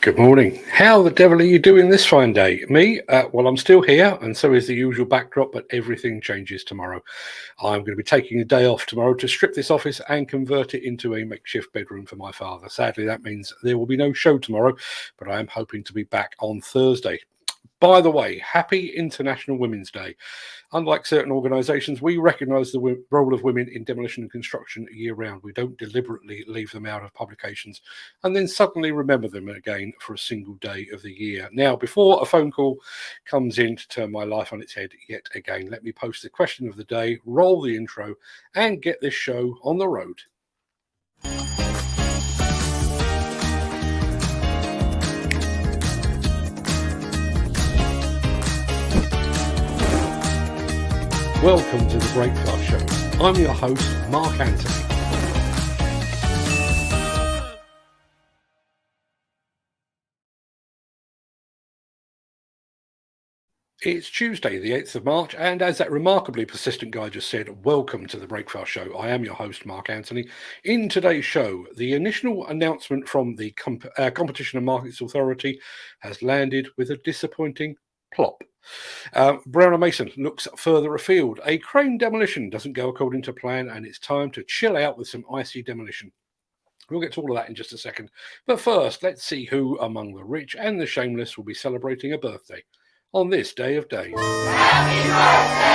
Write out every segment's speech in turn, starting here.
Good morning. How the devil are you doing this fine day? Me? Well, I'm still here, and so is the usual backdrop, but everything changes tomorrow. I'm going to be taking a day off tomorrow to strip this office and convert it into a makeshift bedroom for my father. Sadly, that means there will be no show tomorrow, but I am hoping to be back on Thursday. By the way, happy International Women's Day. Unlike certain organisations, we recognise the role of women in demolition and construction year-round. We don't deliberately leave them out of publications and then suddenly remember them again for a single day of the year. Now, before a phone call comes in to turn my life on its head yet again, let me post the question of the day, roll the intro, and get this show on the road. Welcome to the Breakfast Show. I'm your host, Mark Anthony. It's Tuesday, the 8th of March, and as that remarkably persistent guy just said, welcome to the Breakfast Show. I am your host, Mark Anthony. In today's show, the initial announcement from the Competition and Markets Authority has landed with a disappointing plop. Brown & Mason looks further afield. A crane demolition doesn't go according to plan, and it's time to chill out with some icy demolition. We'll get to all of that in just a second. But first, let's see who among the rich and the shameless will be celebrating a birthday on this day of days. Happy birthday!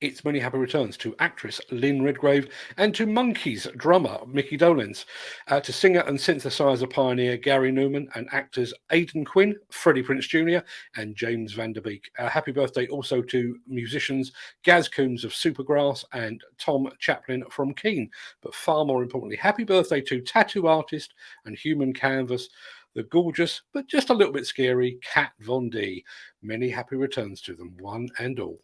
It's many happy returns to actress Lynn Redgrave and to Monkees drummer Mickey Dolenz, to singer and synthesizer pioneer Gary Newman and actors Aidan Quinn, Freddie Prinze Jr. and James Van Der Beek. Happy birthday also to musicians Gaz Coombs of Supergrass and Tom Chaplin from Keane. But far more importantly, happy birthday to tattoo artist and human canvas, the gorgeous but just a little bit scary Kat Von D. Many happy returns to them, one and all.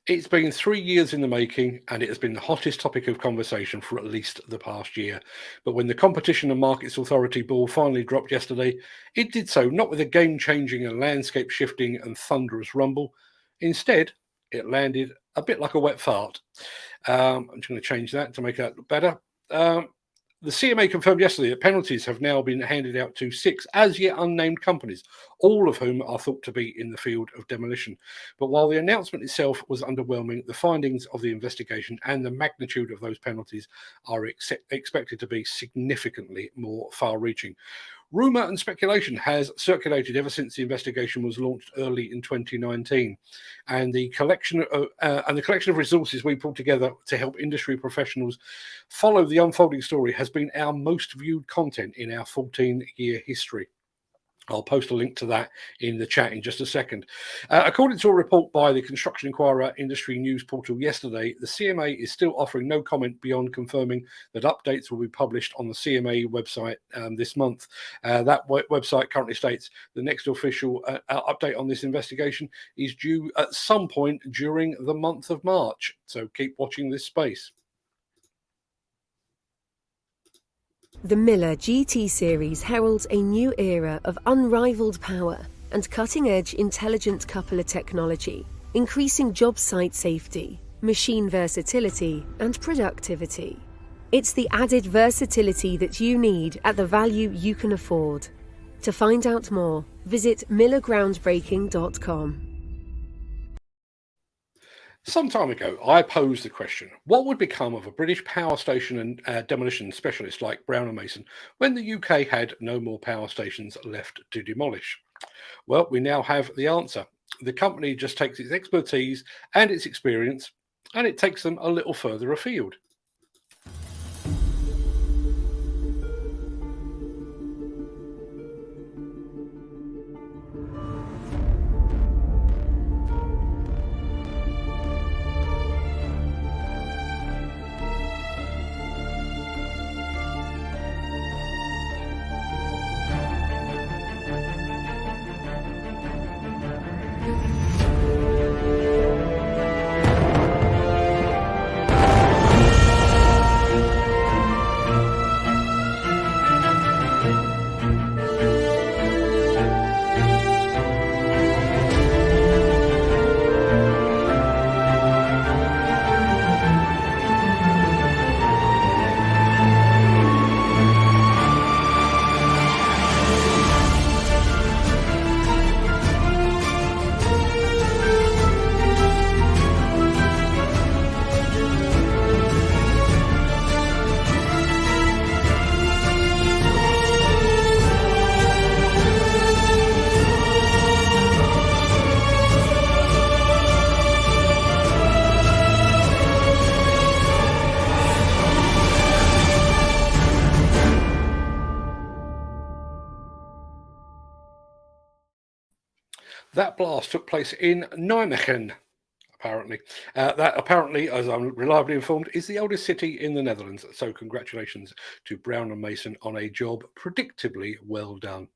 It's been 3 years in the making, and it has been the hottest topic of conversation for at least the past year. But when the Competition and Markets Authority ball finally dropped yesterday, it did so not with a game-changing and landscape-shifting and thunderous rumble. Instead, it landed a bit like a wet fart. I'm just going to change that to make that look better. The CMA confirmed yesterday that penalties have now been handed out to 6 as yet unnamed companies, all of whom are thought to be in the field of demolition. But while the announcement itself was underwhelming, the findings of the investigation and the magnitude of those penalties are expected to be significantly more far-reaching. Rumour and speculation has circulated ever since the investigation was launched early in 2019, and the collection of resources we pulled together to help industry professionals follow the unfolding story has been our most viewed content in our 14-year history. I'll post a link to that in the chat in just a second. According to a report by the Construction Inquirer industry news portal yesterday, the CMA is still offering no comment beyond confirming that updates will be published on the CMA website this month. That website currently states the next official update on this investigation is due at some point during the month of March. So keep watching this space. The Miller GT series heralds a new era of unrivaled power and cutting-edge intelligent coupler technology, increasing job site safety, machine versatility, and productivity. It's the added versatility that you need at the value you can afford. To find out more, visit millergroundbreaking.com. Some time ago, I posed the question, what would become of a British power station and demolition specialist like Brown & Mason when the UK had no more power stations left to demolish? Well, we now have the answer. The company just takes its expertise and its experience, and it takes them a little further afield. That blast took place in Nijmegen, apparently. That apparently, as I'm reliably informed, is the oldest city in the Netherlands. So congratulations to Brown and Mason on a job predictably well done.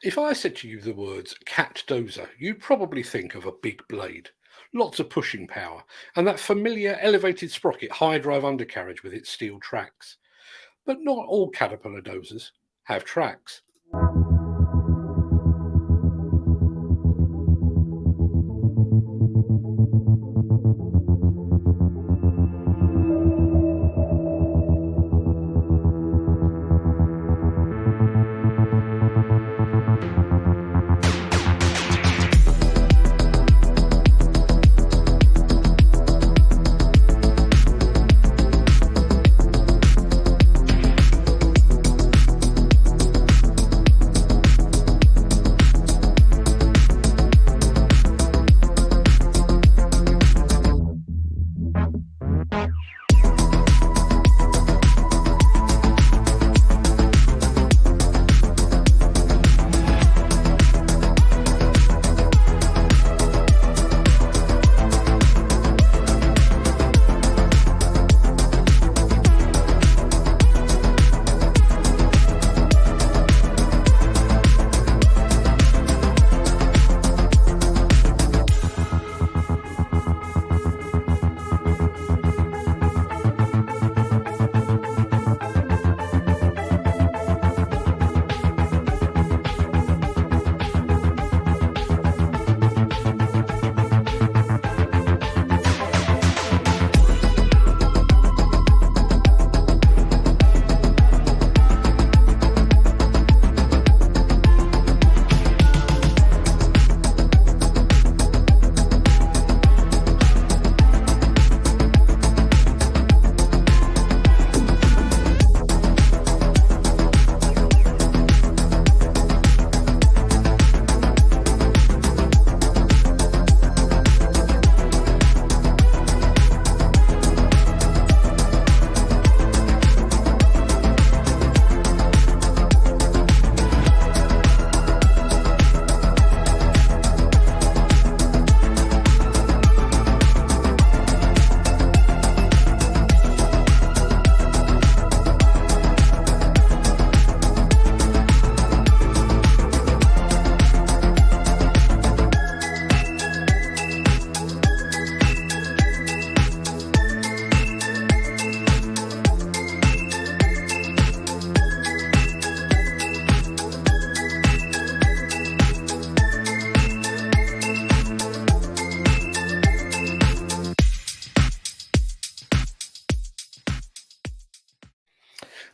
If I said to you the words cat dozer, you'd probably think of a big blade, lots of pushing power, and that familiar elevated sprocket high drive undercarriage with its steel tracks. But not all Caterpillar dozers have tracks.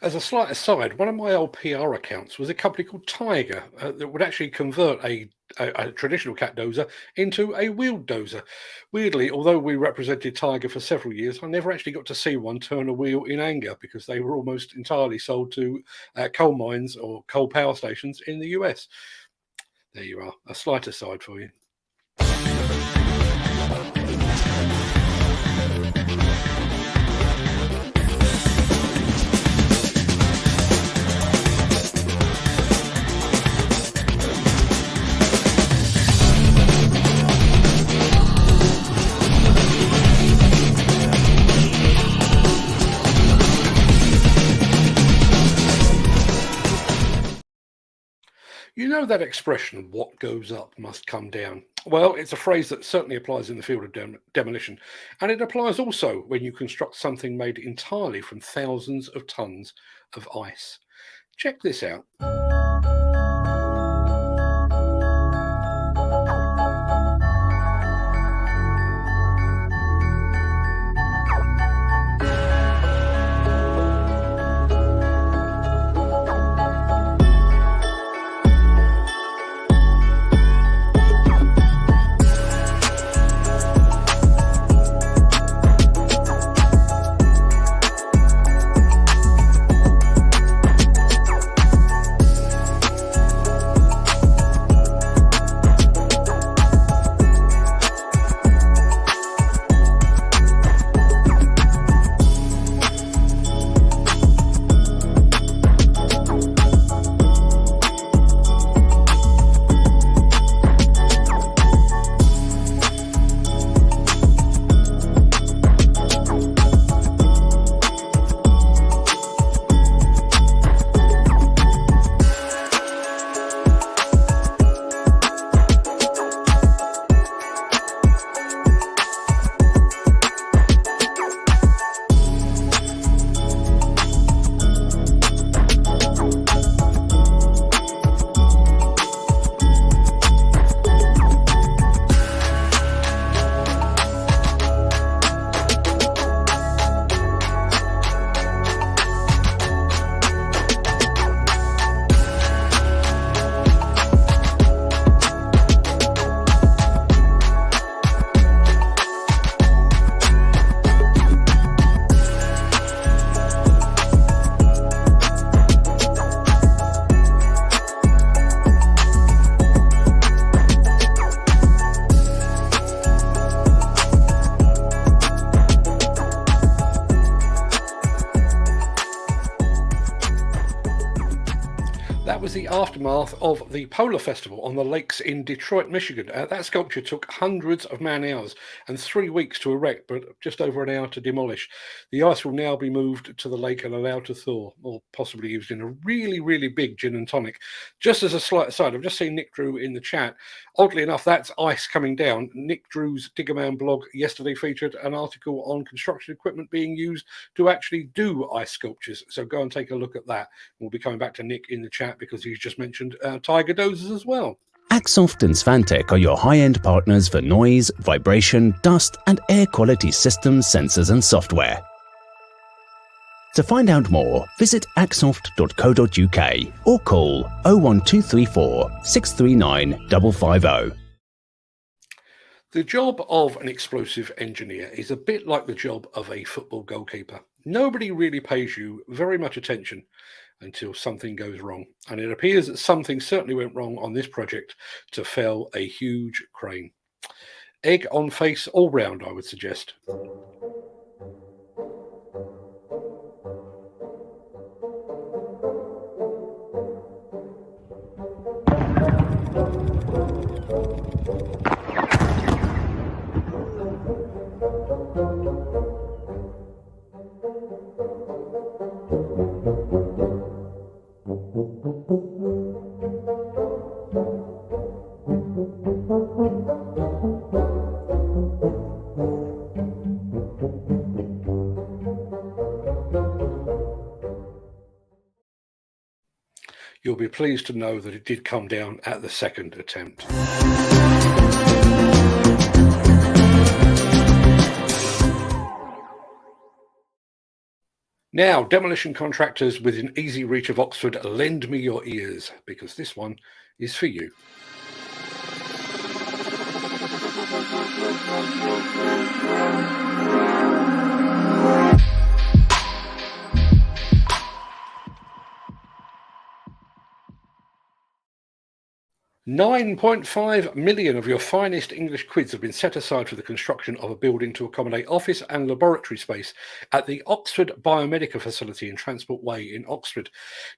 As a slight aside, one of my old PR accounts was a company called Tiger that would actually convert a traditional cat dozer into a wheeled dozer. Weirdly, although we represented Tiger for several years, I never actually got to see one turn a wheel in anger because they were almost entirely sold to coal mines or coal power stations in the US. There you are, a slight aside for you. You know that expression, what goes up must come down? Well, it's a phrase that certainly applies in the field of demolition, and it applies also when you construct something made entirely from thousands of tons of ice. Check this out. That was the aftermath of the Polar Festival on the lakes in Detroit, Michigan. That sculpture took hundreds of man-hours and 3 weeks to erect, but just over an hour to demolish. The ice will now be moved to the lake and allowed to thaw, or possibly used in a really, really big gin and tonic. Just as a slight aside, I've just seen Nick Drew in the chat. Oddly enough, that's ice coming down. Nick Drew's Diggerman blog yesterday featured an article on construction equipment being used to actually do ice sculptures. So go and take a look at that. We'll be coming back to Nick in the chat because he's just mentioned Tiger dozers as well. Axsoft and Svantec are your high-end partners for noise, vibration, dust and air quality systems, sensors and software. To find out more, visit axsoft.co.uk or call 01234 639 550. The job of an explosive engineer is a bit like the job of a football goalkeeper. Nobody really pays you very much attention until something goes wrong. And it appears that something certainly went wrong on this project to fell a huge crane. Egg on face all round, I would suggest. You'll be pleased to know that it did come down at the second attempt. Now, demolition contractors within easy reach of Oxford, lend me your ears, because this one is for you. £9.5 million of your finest English quids have been set aside for the construction of a building to accommodate office and laboratory space at the Oxford Biomedica facility in Transport Way in Oxford.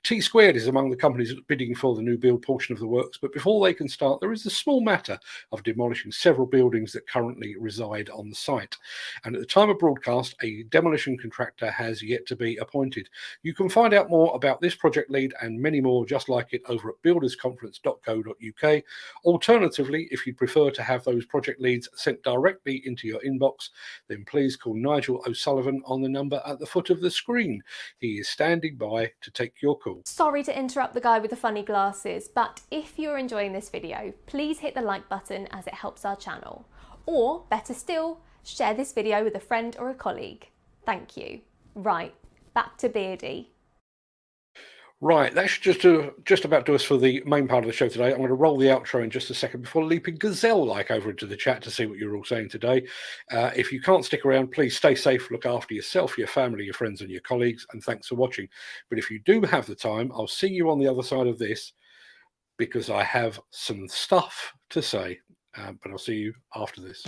T Squared is among the companies bidding for the new build portion of the works, but before they can start, there is the small matter of demolishing several buildings that currently reside on the site. And at the time of broadcast, a demolition contractor has yet to be appointed. You can find out more about this project lead and many more just like it over at buildersconference.co.uk. Alternatively, if you'd prefer to have those project leads sent directly into your inbox, then please call Nigel O'Sullivan on the number at the foot of the screen. He is standing by to take your call. Sorry to interrupt the guy with the funny glasses, but if you're enjoying this video, please hit the like button as it helps our channel. Or, better still, share this video with a friend or a colleague. Thank you. Right, back to Beardy. Right, that should just about do us for the main part of the show today. I'm going to roll the outro in just a second before leaping gazelle-like over into the chat to see what you're all saying today. If you can't stick around, please stay safe, look after yourself, your family, your friends and your colleagues, and thanks for watching. But if you do have the time, I'll see you on the other side of this because I have some stuff to say. But I'll see you after this.